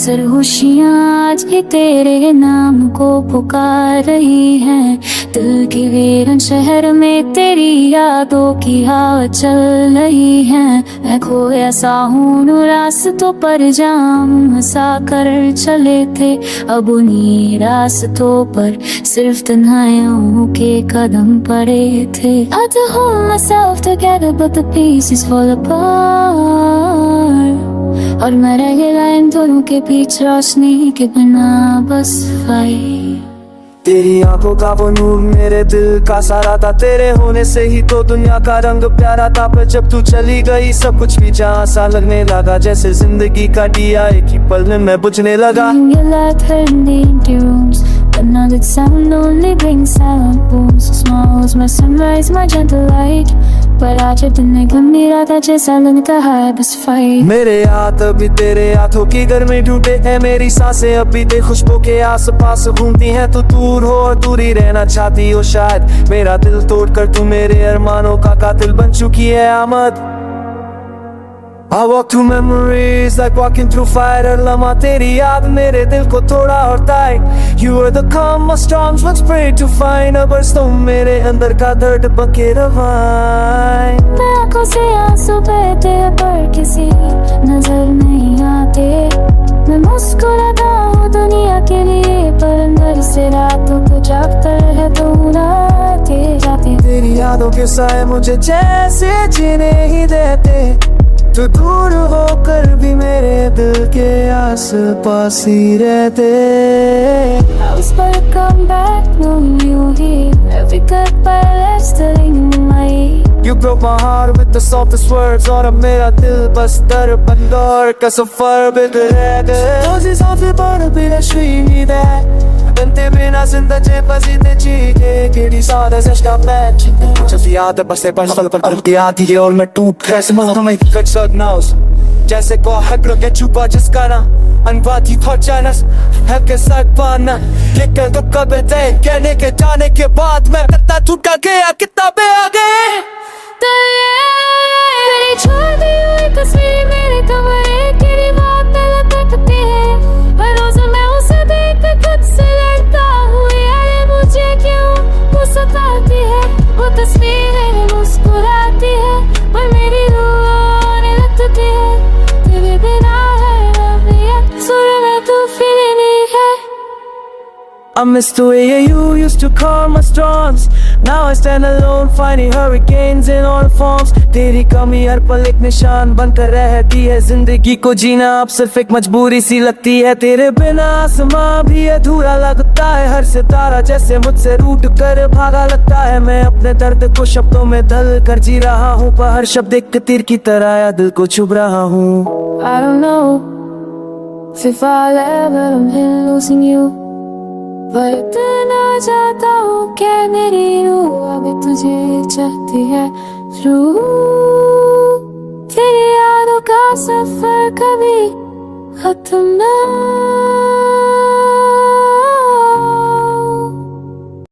अक्सर खुशियाँ आज भी तेरे नाम को पुकार रही हैं। दिल के वीरान शहर में तेरी यादों की हवा चल रही है। मैं खोया सा हूँ उन रास्तों पर जाम हंसा कर चले थे। अब उन्हीं रास्तों पर सिर्फ तन्हाइयों के कदम पड़े थे। I had to hold myself together but the pieces fall apart। और मैं रह गया इन दोनों के बीच रोशनी के बिना बस फाइट। तेरी आंखों का वो नूर मेरे दिल का सारा था। तेरे होने से ही तो दुनिया का रंग प्यारा था। पर जब तू चली गई सब कुछ भी जहाँ सा लगने लगा। जैसे जिंदगी का दिया एक ही पल में बुझने लगा। But now that sound only brings silent wounds. So small was my sunrise, my gentle light, but आज दिन में गंभीर था जैसा लगता है बस फाइट। मेरे हाथ अभी तेरे हाथों की गर्मी ढूंढे हैं। मेरी सांसें अभी तेरी खुशबू के आस पास घूमती हैं। तू दूर हो और दूर ही रहना चाहती हो शायद। मेरा दिल तोड़कर तू मेरे अरमानों का कातिल बन चुकी है आमद। I walk through memories like walking through fire। हर लम्हा तेरी याद मेरे दिल को थोड़ा और ताई। You were the calm my storms once prayed to find। अब तुम मेरे अंदर का दर्द बके रवाएं। मैं आँखों से आंसू बहते हैं पर किसी नजर नहीं आते। मैं मुस्कुराता हूँ दुनिया के लिए पर अंदर से रातों को जागता है तो रातें जाती। तेरी यादों के साए मुझे जैसे जीने ही देते। तू दूर होकर भी मेरे दिल के आस पास ही रहते। I was but a comeback, knowing you here। Every goodbye left still in my ear। You broke my heart with the softest words। और अब मेरा दिल बस दरबंदर का सफर बित रह गए। Close off पर भी नशवी है। बनते बिना जिंदगी पसीने चीज़े केड़ी सारे ज़श्का पैच। जब याद बसे पर पल पल की आती है और मैं टूट कैसे मर में कट सकना उस जैसे को हक के छुपा जिसका ना अनबाती खोचानस है के साथ पाना। ये कल तो कब थे कहने के जाने के बाद मैं कितना टूटा गया कितना बे आ गए। तेरी छोड़ दी हुई तस्वीर मेरे कमरे की दीवार पे लटकती है। हर रोज मैं उसे देख कर खुद से लड़ता हूँ। यार मुझे क्यों वो सताती है। वो तस्वीर है मुस्कुराती है पर मेरी रूह रोने लगती है। तेरे बिना है अब सुर में तू फिर नहीं है। I miss the way you used to calm my storms। Now I stand alone fighting hurricanes in all forms। तेरी कमी हर पल एक निशान बनकर रहती है। जिंदगी को जीना अब सिर्फ एक मजबूरी सी लगती है। तेरे बिना आसमां भी अधूरा लगता है। हर सितारा जैसे मुझसे रूठ कर भागा लगता है। मैं अपने दर्द को शब्दों में ढल कर जी रहा हूँ पर हर शब्द एक तीर की तरह या दिल को छुप रहा हूँ। I don't know if I'll ever losing you। पर इतना चाहता हूँ कि मेरी रूह अब तुझे चाहती है। रूह तेरी यादों का सफर कभी खत्म ना